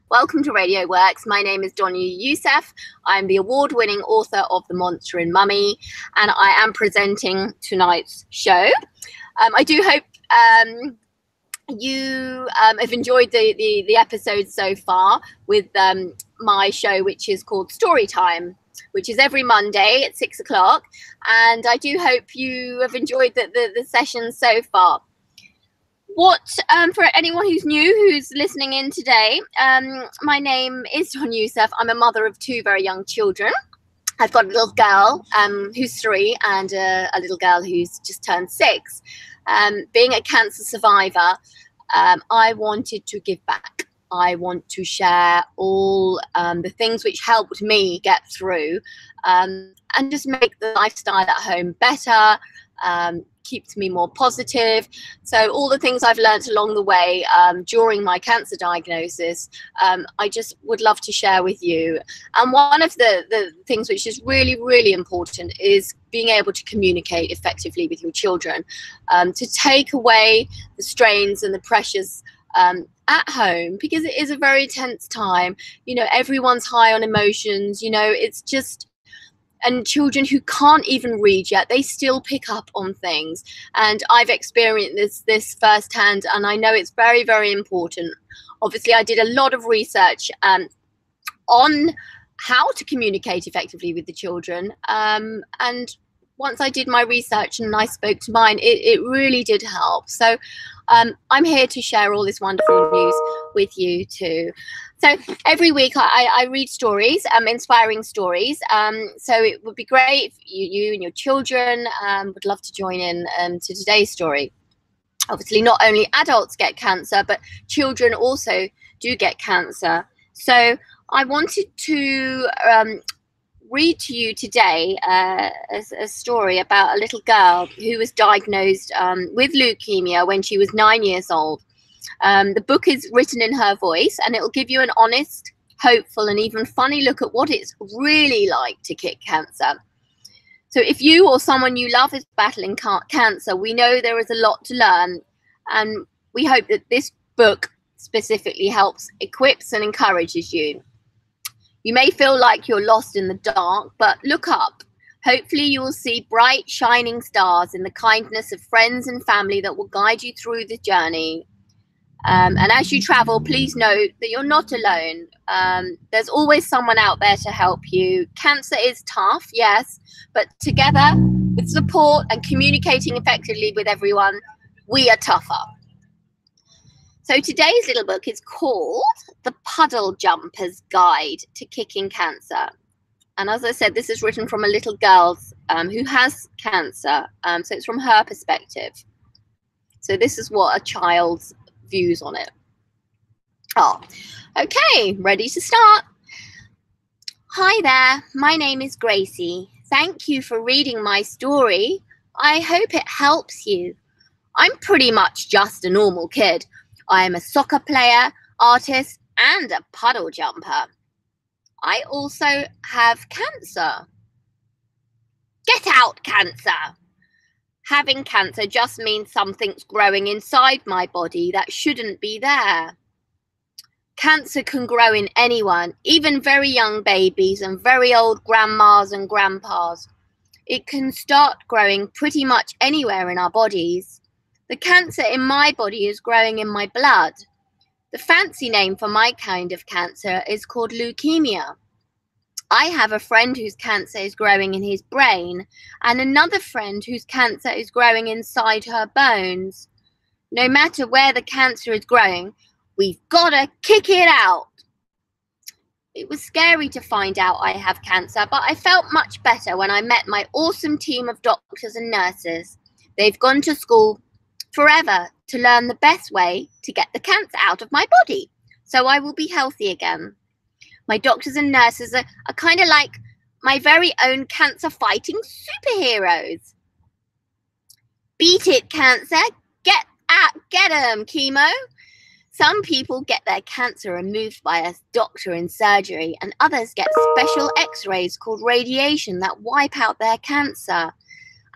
Welcome to Radio W.O.R.K.S. My name is Donia Youssef. I'm the award-winning author of The Monster in Mummy, and I am presenting tonight's show. I do hope you have enjoyed the episode so far with my show, which is called Storytime, which is every Monday at 6 o'clock. And I do hope you have enjoyed the session so far. For anyone who's new, who's listening in today, my name is Donia Youssef. I'm a mother of two very young children. I've got a little girl who's 3 and a little girl who's just turned 6. Being a cancer survivor, I wanted to give back. I want to share all the things which helped me get through and just make the lifestyle at home better, keeps me more positive. So all the things I've learned along the way during my cancer diagnosis, I just would love to share with you. And one of the things which is really, really important is being able to communicate effectively with your children, to take away the strains and the pressures at home, because it is a very tense time. You know, everyone's high on emotions, you know, it's just, and children who can't even read yet, they still pick up on things. And I've experienced this firsthand, and I know it's very, very important. Obviously, I did a lot of research on how to communicate effectively with the children. And once I did my research and I spoke to mine, it really did help. So I'm here to share all this wonderful news with you too. So every week I read stories, inspiring stories. So it would be great if you and your children would love to join in to today's story. Obviously, not only adults get cancer, but children also do get cancer. So I wanted to read to you today a story about a little girl who was diagnosed with leukemia when she was 9 years old. The book is written in her voice, and it will give you an honest, hopeful, and even funny look at what it's really like to kick cancer. So if you or someone you love is battling cancer, we know there is a lot to learn, and we hope that this book specifically helps, equips, and encourages you. You may feel like you're lost in the dark, but look up. Hopefully you will see bright, shining stars in the kindness of friends and family that will guide you through the journey. And as you travel, please note that you're not alone. There's always someone out there to help you. Cancer is tough, yes, but together with support and communicating effectively with everyone, we are tougher. So today's little book is called The Puddle Jumper's Guide to Kicking Cancer. And as I said, this is written from a little girl who has cancer. So it's from her perspective. So this is what a child's views on it. Oh, okay, ready to start. Hi there, my name is Gracie. Thank you for reading my story. I hope it helps you. I'm pretty much just a normal kid. I am a soccer player, artist, and a puddle jumper. I also have cancer. Get out, cancer! Having cancer just means something's growing inside my body that shouldn't be there. Cancer can grow in anyone, even very young babies and very old grandmas and grandpas. It can start growing pretty much anywhere in our bodies. The cancer in my body is growing in my blood. The fancy name for my kind of cancer is called leukemia. I have a friend whose cancer is growing in his brain, and another friend whose cancer is growing inside her bones. No matter where the cancer is growing, we've got to kick it out. It was scary to find out I have cancer, but I felt much better when I met my awesome team of doctors and nurses. They've gone to school forever to learn the best way to get the cancer out of my body, so I will be healthy again. My doctors and nurses are kind of like my very own cancer-fighting superheroes. Beat it, cancer. Get 'em, chemo. Some people get their cancer removed by a doctor in surgery, and others get special x-rays called radiation that wipe out their cancer.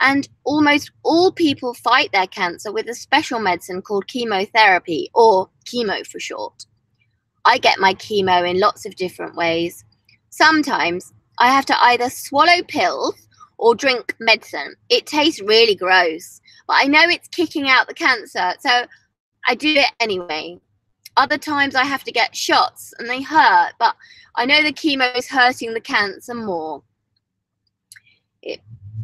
And almost all people fight their cancer with a special medicine called chemotherapy, or chemo for short. I get my chemo in lots of different ways. Sometimes I have to either swallow pills or drink medicine. It tastes really gross, but I know it's kicking out the cancer, so I do it anyway. Other times I have to get shots and they hurt, but I know the chemo is hurting the cancer more.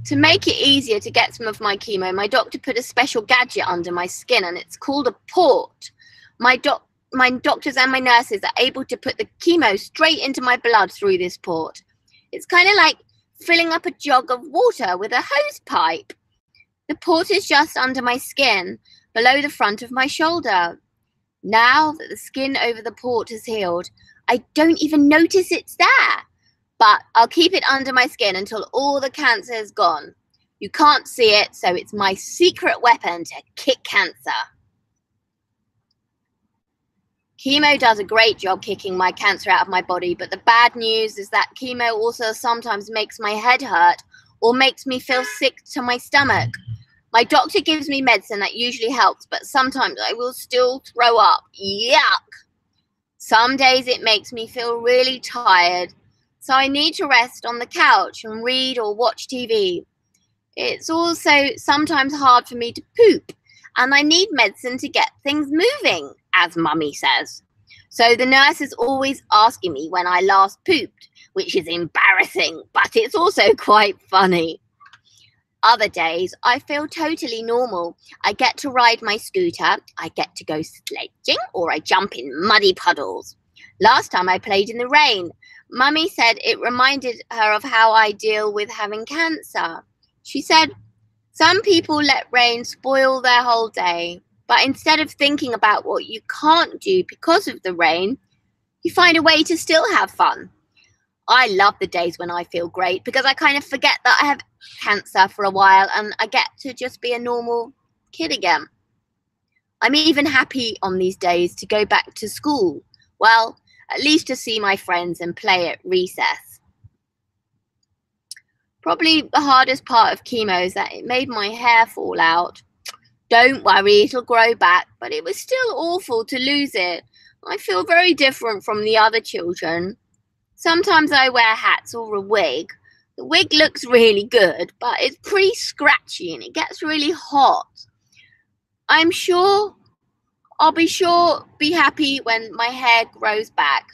To make it easier to get some of my chemo, my doctor put a special gadget under my skin, and it's called a port. My doctors and my nurses are able to put the chemo straight into my blood through this port. It's kind of like filling up a jug of water with a hose pipe. The port is just under my skin, below the front of my shoulder. Now that the skin over the port has healed, I don't even notice it's there. But I'll keep it under my skin until all the cancer is gone. You can't see it, so it's my secret weapon to kick cancer. Chemo does a great job kicking my cancer out of my body, but the bad news is that chemo also sometimes makes my head hurt or makes me feel sick to my stomach. My doctor gives me medicine that usually helps, but sometimes I will still throw up. Yuck! Some days it makes me feel really tired, so I need to rest on the couch and read or watch TV. It's also sometimes hard for me to poop, and I need medicine to get things moving, as Mummy says. So the nurse is always asking me when I last pooped, which is embarrassing, but it's also quite funny. Other days, I feel totally normal. I get to ride my scooter, I get to go sledging, or I jump in muddy puddles. Last time I played in the rain. Mummy said it reminded her of how I deal with having cancer. She said, some people let rain spoil their whole day, but instead of thinking about what you can't do because of the rain, you find a way to still have fun. I love the days when I feel great because I kind of forget that I have cancer for a while and I get to just be a normal kid again. I'm even happy on these days to go back to school. Well, at least to see my friends and play at recess. Probably the hardest part of chemo is that it made my hair fall out. Don't worry, it'll grow back, but it was still awful to lose it. I feel very different from the other children. Sometimes I wear hats or a wig. The wig looks really good, but it's pretty scratchy and it gets really hot. I'm sure I'll be happy when my hair grows back.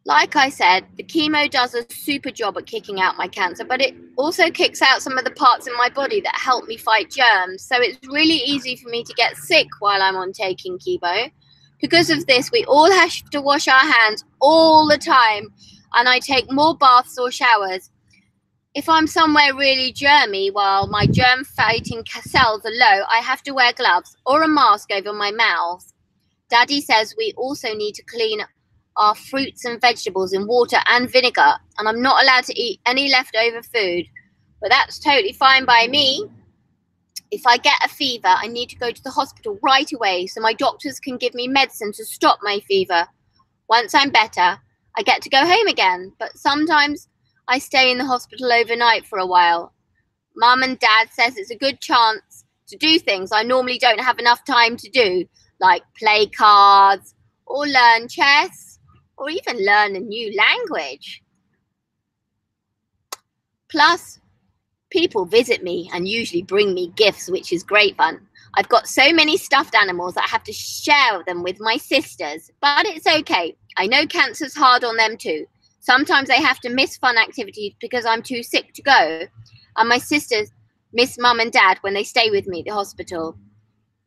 Like I said, the chemo does a super job at kicking out my cancer, but it also kicks out some of the parts in my body that help me fight germs. So it's really easy for me to get sick while I'm on taking chemo. Because of this, we all have to wash our hands all the time, and I take more baths or showers. If I'm somewhere really germy while my germ-fighting cells are low, I have to wear gloves or a mask over my mouth. Daddy says we also need to clean our fruits and vegetables in water and vinegar, and I'm not allowed to eat any leftover food, but that's totally fine by me. If I get a fever, I need to go to the hospital right away so my doctors can give me medicine to stop my fever. Once I'm better, I get to go home again, but sometimes I stay in the hospital overnight for a while. Mum and Dad says it's a good chance to do things I normally don't have enough time to do, like play cards or learn chess or even learn a new language. Plus, people visit me and usually bring me gifts, which is great fun. I've got so many stuffed animals that I have to share them with my sisters, but it's okay. I know cancer's hard on them too. Sometimes I have to miss fun activities because I'm too sick to go, and my sisters miss Mum and Dad when they stay with me at the hospital.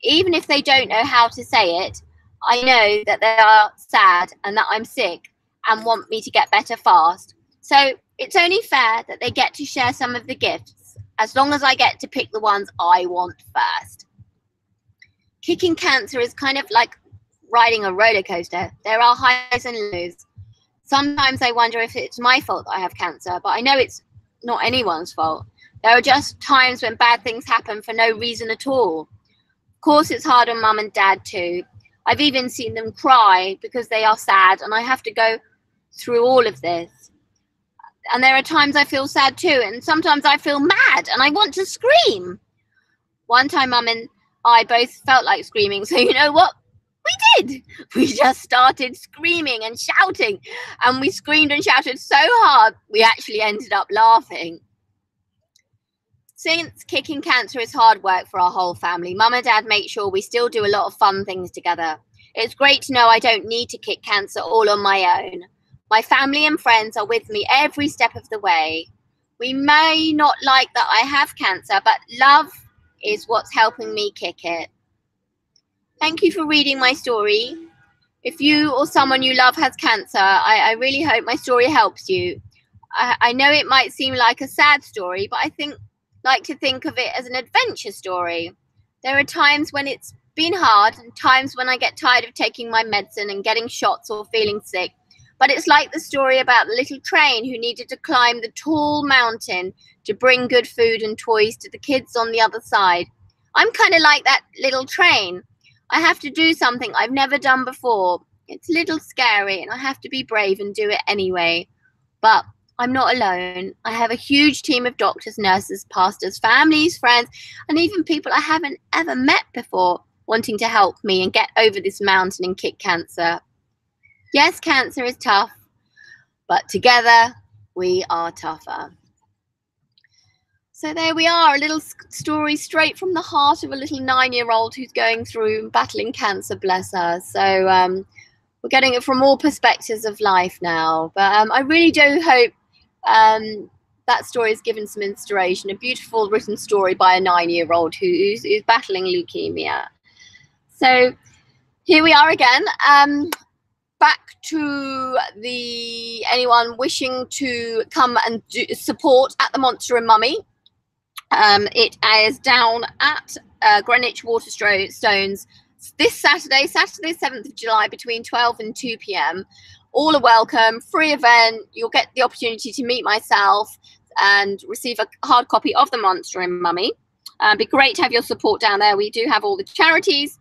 Even if they don't know how to say it, I know that they are sad and that I'm sick and want me to get better fast. So it's only fair that they get to share some of the gifts, as long as I get to pick the ones I want first. Kicking cancer is kind of like riding a roller coaster. There are highs and lows. Sometimes I wonder if it's my fault that I have cancer, but I know it's not anyone's fault. There are just times when bad things happen for no reason at all. Of course, it's hard on Mum and Dad too. I've even seen them cry because they are sad, and I have to go through all of this. And there are times I feel sad too, and sometimes I feel mad and I want to scream. One time Mum and I both felt like screaming, so you know what? We did. We just started screaming and shouting, and we screamed and shouted so hard we actually ended up laughing. Since kicking cancer is hard work for our whole family, Mum and Dad make sure we still do a lot of fun things together. It's great to know I don't need to kick cancer all on my own. My family and friends are with me every step of the way. We may not like that I have cancer, but love is what's helping me kick it. Thank you for reading my story. If you or someone you love has cancer, I really hope my story helps you. I know it might seem like a sad story, but I like to think of it as an adventure story. There are times when it's been hard and times when I get tired of taking my medicine and getting shots or feeling sick. But it's like the story about the little train who needed to climb the tall mountain to bring good food and toys to the kids on the other side. I'm kind of like that little train. I have to do something I've never done before. It's a little scary and I have to be brave and do it anyway. But I'm not alone. I have a huge team of doctors, nurses, pastors, families, friends, and even people I haven't ever met before wanting to help me and get over this mountain and kick cancer. Yes, cancer is tough, but together we are tougher. So there we are, a little story straight from the heart of a little 9-year-old who's going through battling cancer, bless her. So we're getting it from all perspectives of life now. But I really do hope that story has given some inspiration, a beautiful written story by a 9-year-old who's battling leukemia. So here we are again. Back to anyone wishing to come and support at the Monster and Mummy. It is down at Greenwich Waterstones this Saturday, the 7th of July, between 12 and 2 p.m. All are welcome, free event. You'll get the opportunity to meet myself and receive a hard copy of The Monster and Mummy. It'd be great to have your support down there. We do have all the charities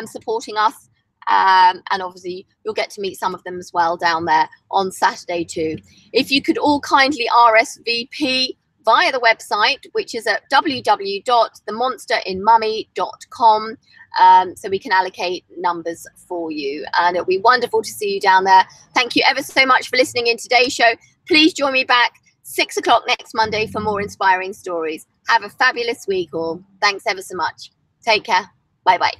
supporting us. And obviously you'll get to meet some of them as well down there on Saturday too. If you could all kindly RSVP via the website, which is at www.themonsterinmummy.com, so we can allocate numbers for you, and it'll be wonderful to see you down there. Thank you ever so much for listening in today's show. Please join me back 6 o'clock next Monday for more inspiring stories. Have a fabulous week all. Thanks ever so much. Take care. Bye bye.